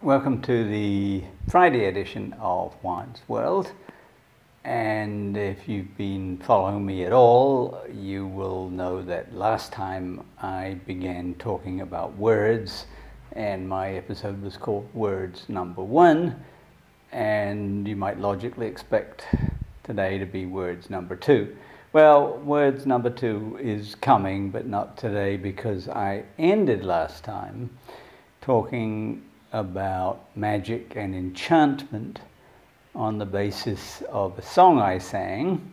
Welcome to the Friday edition of Wine's World. And if you've been following me at all, you will know that last time I began talking about words, and my episode was called Words Number 1, and you might logically expect today to be Words Number 2. Well, Words Number 2 is coming, but not today, because I ended last time talking about magic and enchantment on the basis of a song I sang,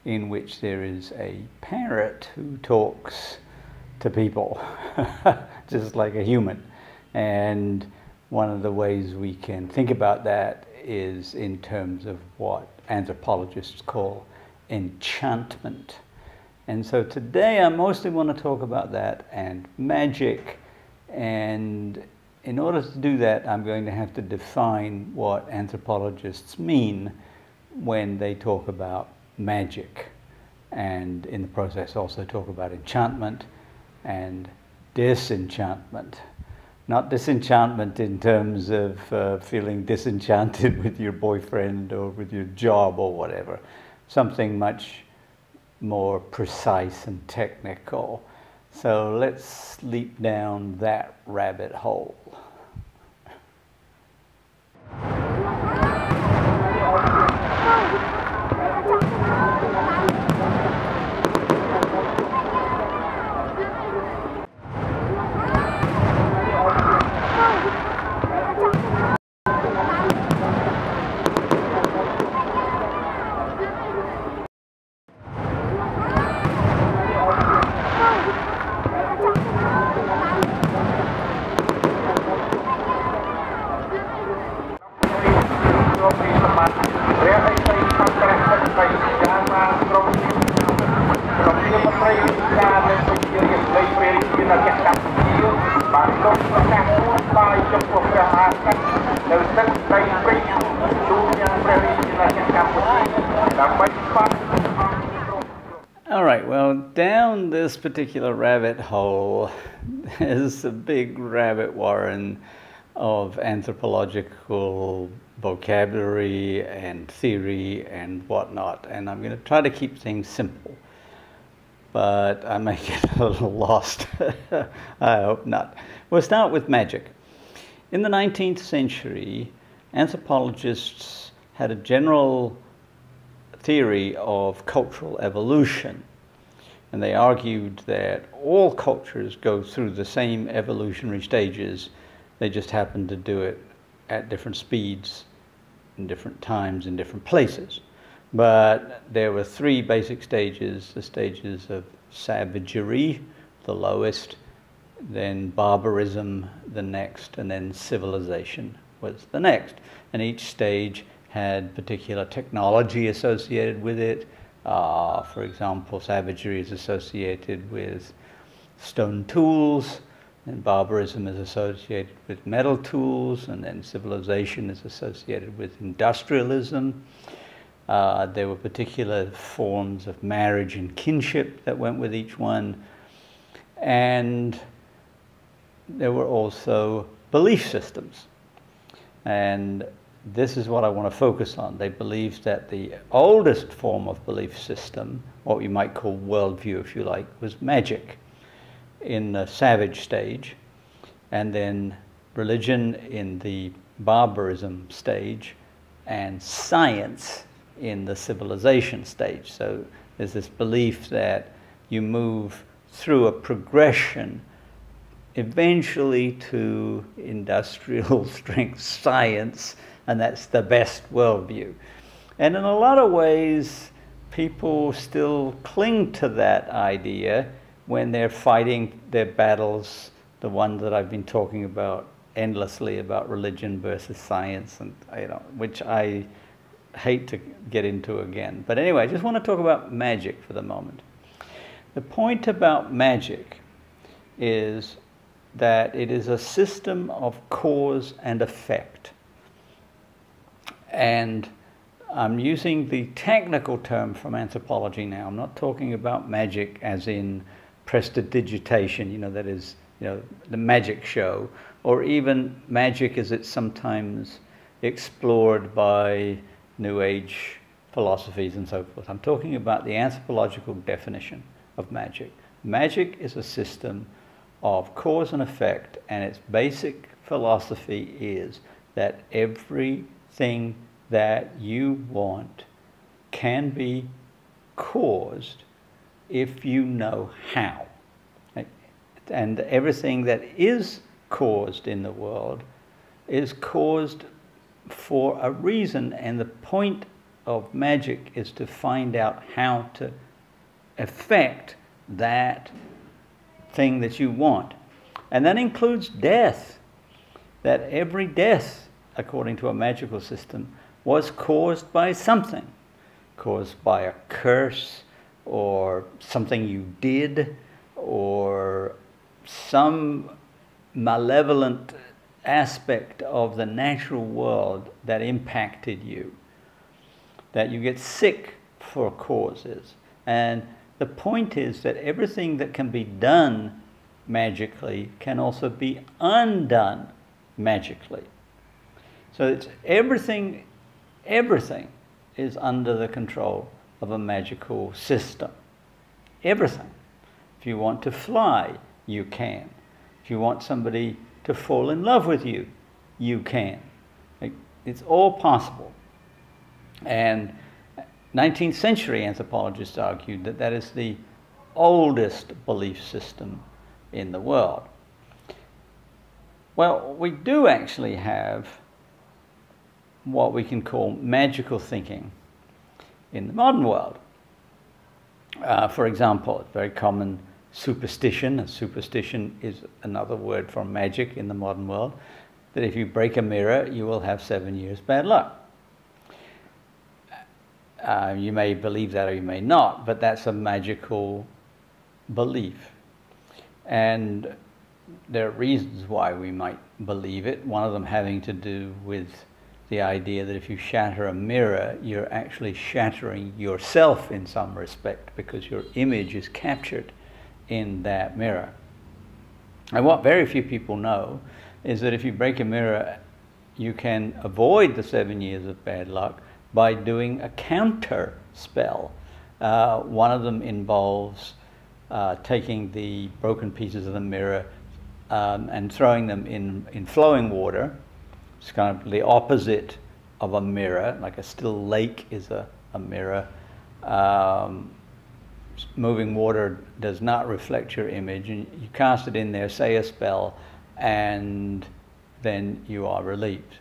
in which there is a parrot who talks to people just like a human. And one of the ways we can think about that is in terms of what anthropologists call enchantment. And so today I mostly want to talk about that and magic. And in order to do that, I'm going to have to define what anthropologists mean when they talk about magic, and in the process also talk about enchantment and disenchantment. Not disenchantment in terms of feeling disenchanted with your boyfriend or with your job or whatever. Something much more precise and technical. So let's leap down that rabbit hole. All right, well, down this particular rabbit hole is a big rabbit warren of anthropological vocabulary and theory and whatnot, and I'm going to try to keep things simple, but I may get a little lost. I hope not. We'll start with magic. In the 19th century, anthropologists had a general theory of cultural evolution, and they argued that all cultures go through the same evolutionary stages. They just happen to do it at different speeds, in different times, in different places. But there were three basic stages: the stages of savagery, the lowest, then barbarism, the next, and then civilization was the next. And each stage had particular technology associated with it. For example, savagery is associated with stone tools, and barbarism is associated with metal tools, and then civilization is associated with industrialism. There were particular forms of marriage and kinship that went with each one, and there were also belief systems. And this is what I want to focus on. They believed that the oldest form of belief system, what you might call worldview if you like, was magic in the savage stage, and then religion in the barbarism stage, and science in the civilization stage. So there's this belief that you move through a progression eventually to industrial strength science, and that's the best worldview. And in a lot of ways, people still cling to that idea when they're fighting their battles, the one that I've been talking about endlessly about religion versus science, and which I hate to get into again. But anyway, I just want to talk about magic for the moment. The point about magic is that it is a system of cause and effect. And I'm using the technical term from anthropology now. I'm not talking about magic as in prestidigitation, that is the magic show, or even magic as it's sometimes explored by New Age philosophies and so forth. I'm talking about the anthropological definition of magic. Magic is a system of cause and effect, and its basic philosophy is that everything that you want can be caused if you know how. And everything that is caused in the world is caused for a reason, and the point of magic is to find out how to affect that thing that you want. And that includes death, that every death, according to a magical system, was caused by something, caused by a curse, or something you did, or some malevolent aspect of the natural world that impacted you, that you get sick for causes. And the point is that everything that can be done magically can also be undone magically. So it's everything is under the control of a magical system. Everything. If you want to fly, you can. If you want somebody to fall in love with you, you can. It's all possible. And 19th century anthropologists argued that that is the oldest belief system in the world. Well, we do actually have what we can call magical thinking in the modern world. For example, very common superstition. A superstition is another word for magic in the modern world, that if you break a mirror, you will have 7 years bad luck. You may believe that or you may not, but that's a magical belief. And there are reasons why we might believe it, one of them having to do with the idea that if you shatter a mirror, you're actually shattering yourself in some respect, because your image is captured in that mirror. And what very few people know is that if you break a mirror, you can avoid the 7 years of bad luck by doing a counter spell. One of them involves taking the broken pieces of the mirror and throwing them in flowing water. It's kind of the opposite of a mirror, like a still lake is a mirror. Moving water does not reflect your image, and you cast it in there, say a spell, and then you are relieved.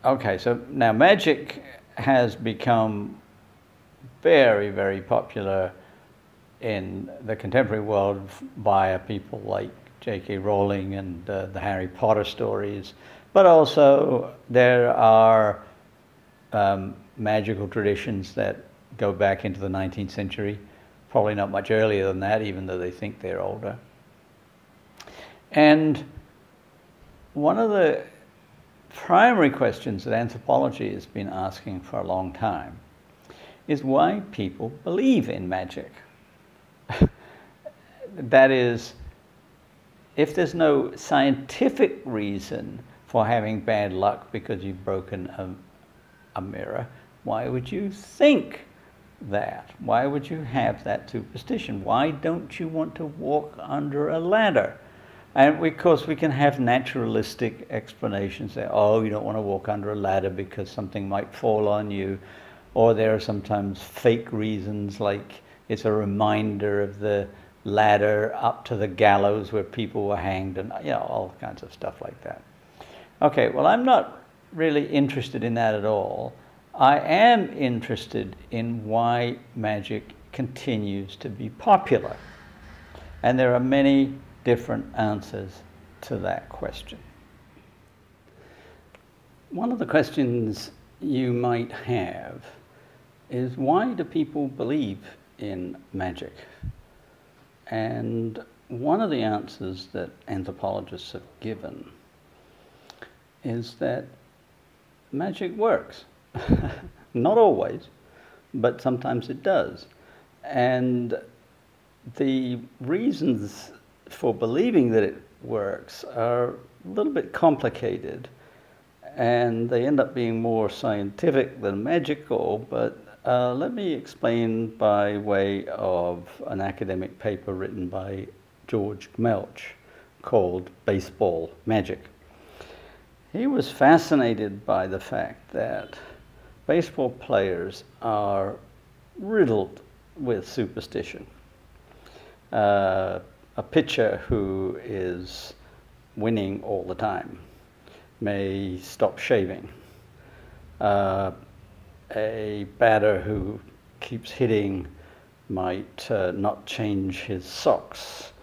Okay, so now magic has become very, very popular in the contemporary world via people like J.K. Rowling and the Harry Potter stories, but also there are magical traditions that go back into the 19th century, probably not much earlier than that, even though they think they're older. And one of the primary questions that anthropology has been asking for a long time is why people believe in magic. That is, if there's no scientific reason for having bad luck because you've broken a mirror, why would you think that? Why would you have that superstition? Why don't you want to walk under a ladder? And of course, we can have naturalistic explanations. Say, oh, you don't want to walk under a ladder because something might fall on you. Or there are sometimes fake reasons, like it's a reminder of the ladder up to the gallows where people were hanged, and all kinds of stuff like that. Okay, well, I'm not really interested in that at all. I am interested in why magic continues to be popular. And there are many different answers to that question. One of the questions you might have is, why do people believe in magic? And one of the answers that anthropologists have given is that magic works. Not always, but sometimes it does. And the reasons for believing that it works are a little bit complicated, and they end up being more scientific than magical, but let me explain by way of an academic paper written by George Gmelch called Baseball Magic. He was fascinated by the fact that baseball players are riddled with superstition. A pitcher who is winning all the time may stop shaving. A batter who keeps hitting might not change his socks.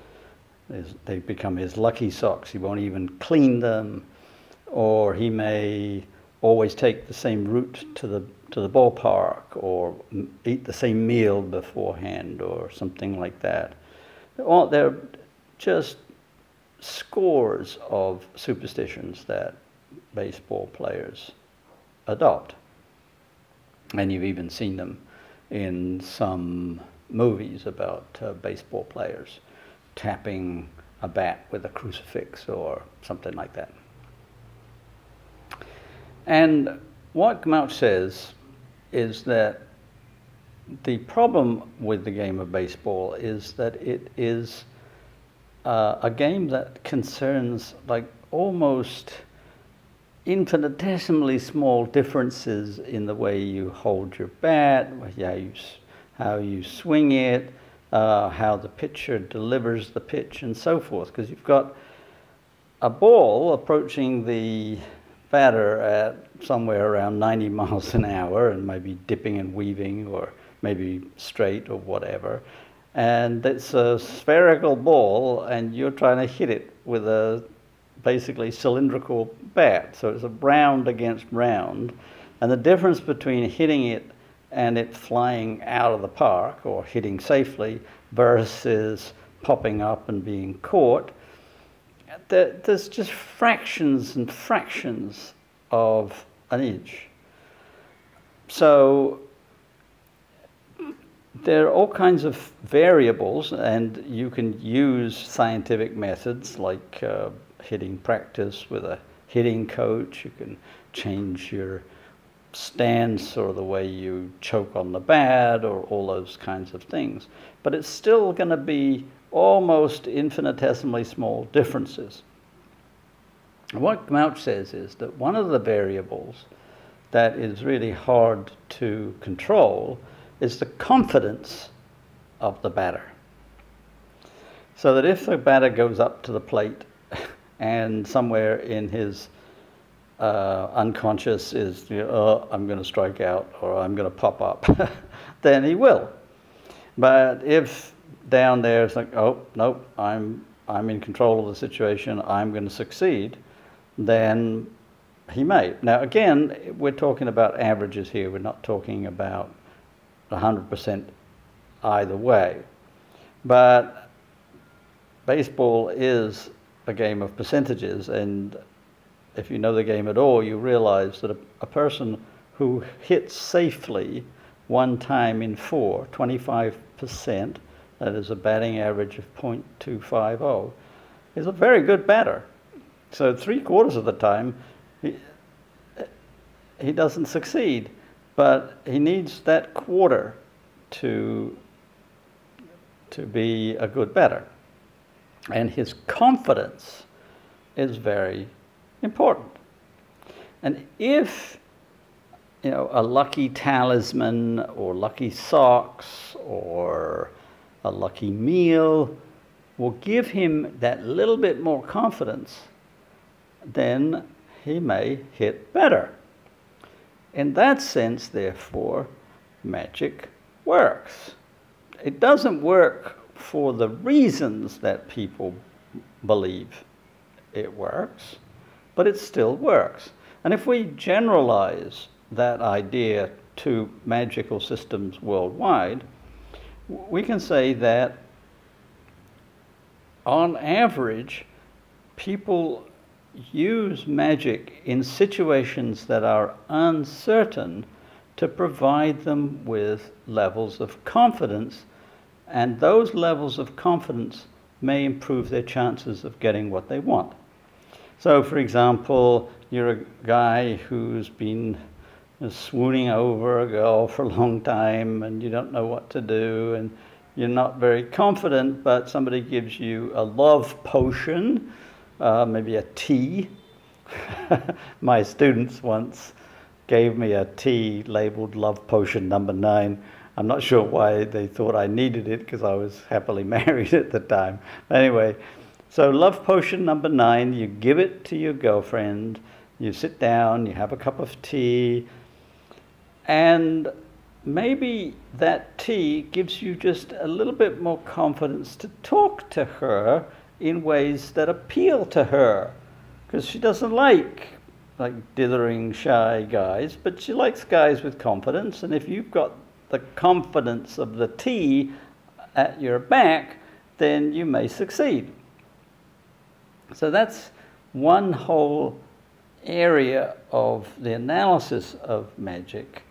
They become his lucky socks. He won't even clean them, or he may always take the same route to the ballpark, or eat the same meal beforehand, or something like that. There are just scores of superstitions that baseball players adopt. And you've even seen them in some movies about baseball players tapping a bat with a crucifix or something like that. And what Gmelch says is that the problem with the game of baseball is that it is a game that concerns like almost infinitesimally small differences in the way you hold your bat, how you swing it, how the pitcher delivers the pitch, and so forth. Because you've got a ball approaching the batter at somewhere around 90 miles an hour and maybe dipping and weaving or maybe straight or whatever. And it's a spherical ball and you're trying to hit it with a basically cylindrical bat. So it's a round against round. And the difference between hitting it and it flying out of the park or hitting safely versus popping up and being caught, there's just fractions and fractions of an inch. So there are all kinds of variables, and you can use scientific methods like hitting practice with a hitting coach. You can change your stance or the way you choke on the bat or all those kinds of things. But it's still going to be almost infinitesimally small differences. What Gmelch says is that one of the variables that is really hard to control is the confidence of the batter. So that if the batter goes up to the plate and somewhere in his unconscious is, oh, I'm going to strike out or I'm going to pop up, then he will. But if down there it's like, oh, nope, I'm in control of the situation, I'm going to succeed, then he may. Now again, we're talking about averages here, we're not talking about 100% either way. But baseball is a game of percentages, and if you know the game at all, you realize that a person who hits safely one time in 4, 25%, that is a batting average of .250, is a very good batter. So 3/4 of the time, he doesn't succeed, but he needs that quarter to be a good batter. And his confidence is very important. And if a lucky talisman or lucky socks or a lucky meal will give him that little bit more confidence, then he may hit better. In that sense, therefore, magic works. It doesn't work for the reasons that people believe it works, but it still works. And if we generalize that idea to magical systems worldwide, we can say that on average, people use magic in situations that are uncertain to provide them with levels of confidence, and those levels of confidence may improve their chances of getting what they want. So, for example, you're a guy who's been swooning over a girl for a long time and you don't know what to do and you're not very confident, but somebody gives you a love potion, maybe a tea. My students once gave me a tea labeled Love Potion number 9. I'm not sure why they thought I needed it, because I was happily married at the time. Anyway, so Love Potion number 9, you give it to your girlfriend, you sit down, you have a cup of tea, and maybe that tea gives you just a little bit more confidence to talk to her in ways that appeal to her, because she doesn't like dithering, shy guys, but she likes guys with confidence, and if you've got the confidence of the tea at your back, then you may succeed. So that's one whole area of the analysis of magic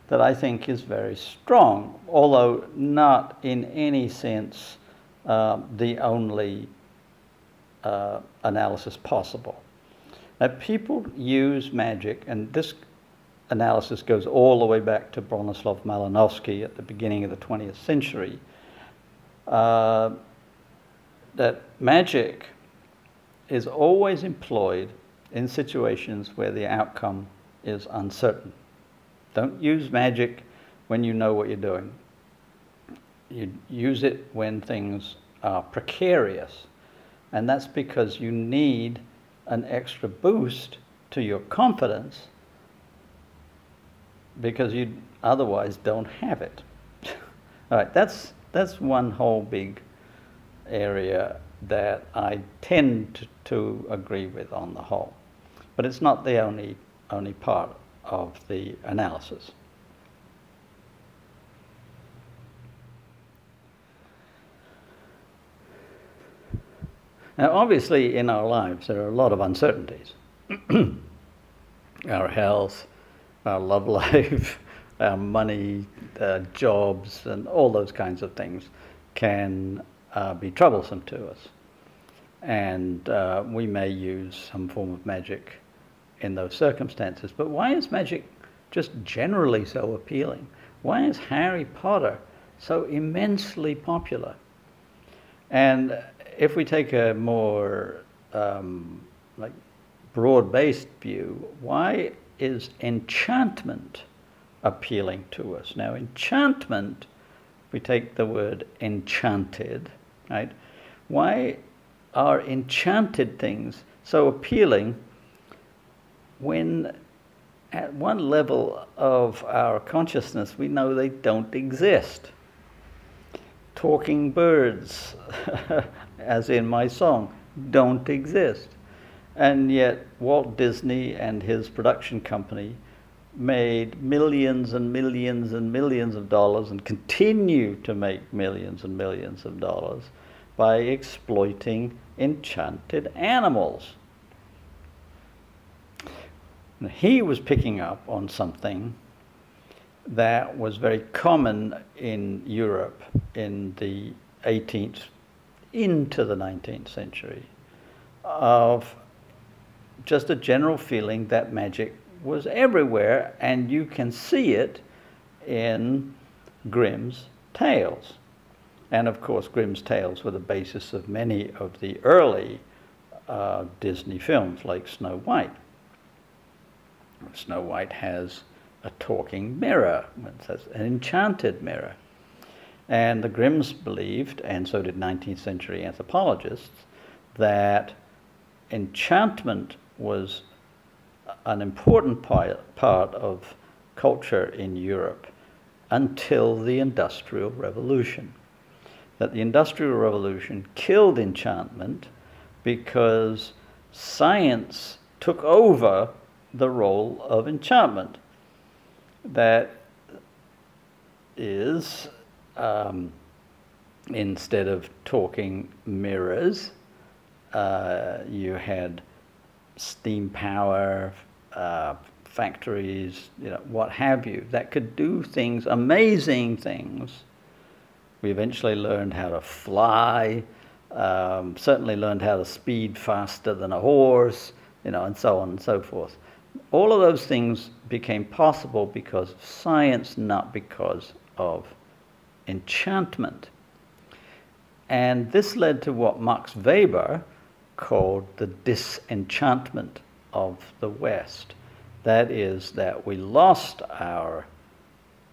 that I think is very strong, although not in any sense the only analysis possible. Now, people use magic, and this analysis goes all the way back to Bronislaw Malinowski at the beginning of the 20th century, that magic is always employed in situations where the outcome is uncertain. Don't use magic when you know what you're doing. You use it when things are precarious, and that's because you need an extra boost to your confidence, because you otherwise don't have it. All right, that's one whole big area that I tend to agree with on the whole. But it's not the only part of the analysis. Now, obviously, in our lives, there are a lot of uncertainties. Our health, our love life, our money, jobs, and all those kinds of things can be troublesome to us. And we may use some form of magic in those circumstances. But why is magic just generally so appealing? Why is Harry Potter so immensely popular? And if we take a more broad-based view, why is enchantment appealing to us? Now, enchantment, if we take the word enchanted, right? Why are enchanted things so appealing when at one level of our consciousness we know they don't exist? Talking birds, as in my song, don't exist. And yet Walt Disney and his production company made millions and millions and millions of dollars and continue to make millions and millions of dollars by exploiting enchanted animals. He was picking up on something that was very common in Europe in the 18th into the 19th century, of just a general feeling that magic was everywhere, and you can see it in Grimm's tales. And of course, Grimm's tales were the basis of many of the early Disney films, like Snow White. Snow White has a talking mirror, it's an enchanted mirror. And the Grimms believed, and so did 19th century anthropologists, that enchantment was an important part of culture in Europe until the Industrial Revolution. That the Industrial Revolution killed enchantment because science took over the role of enchantment. That is, instead of talking mirrors, you had steam power, factories, what have you, that could do things, amazing things. We eventually learned how to fly, certainly learned how to speed faster than a horse, and so on and so forth. All of those things became possible because of science, not because of enchantment. And this led to what Max Weber called the disenchantment of the West. That is, that we lost our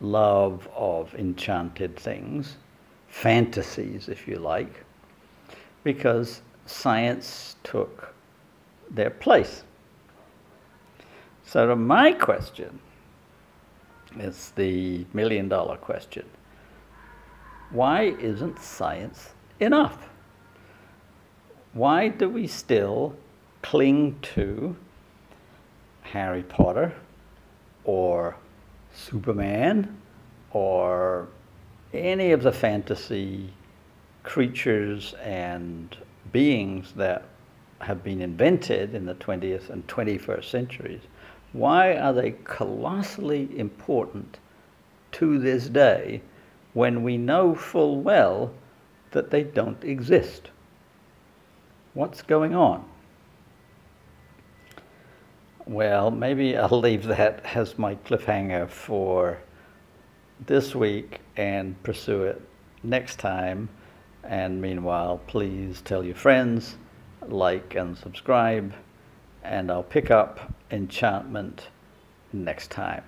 love of enchanted things, fantasies, if you like, because science took their place. So my question is the million-dollar question. Why isn't science enough? Why do we still cling to Harry Potter or Superman or any of the fantasy creatures and beings that have been invented in the 20th and 21st centuries? Why are they colossally important to this day when we know full well that they don't exist? What's going on? Well, maybe I'll leave that as my cliffhanger for this week and pursue it next time. And meanwhile, please tell your friends, like and subscribe, and I'll pick up Enchantment next time.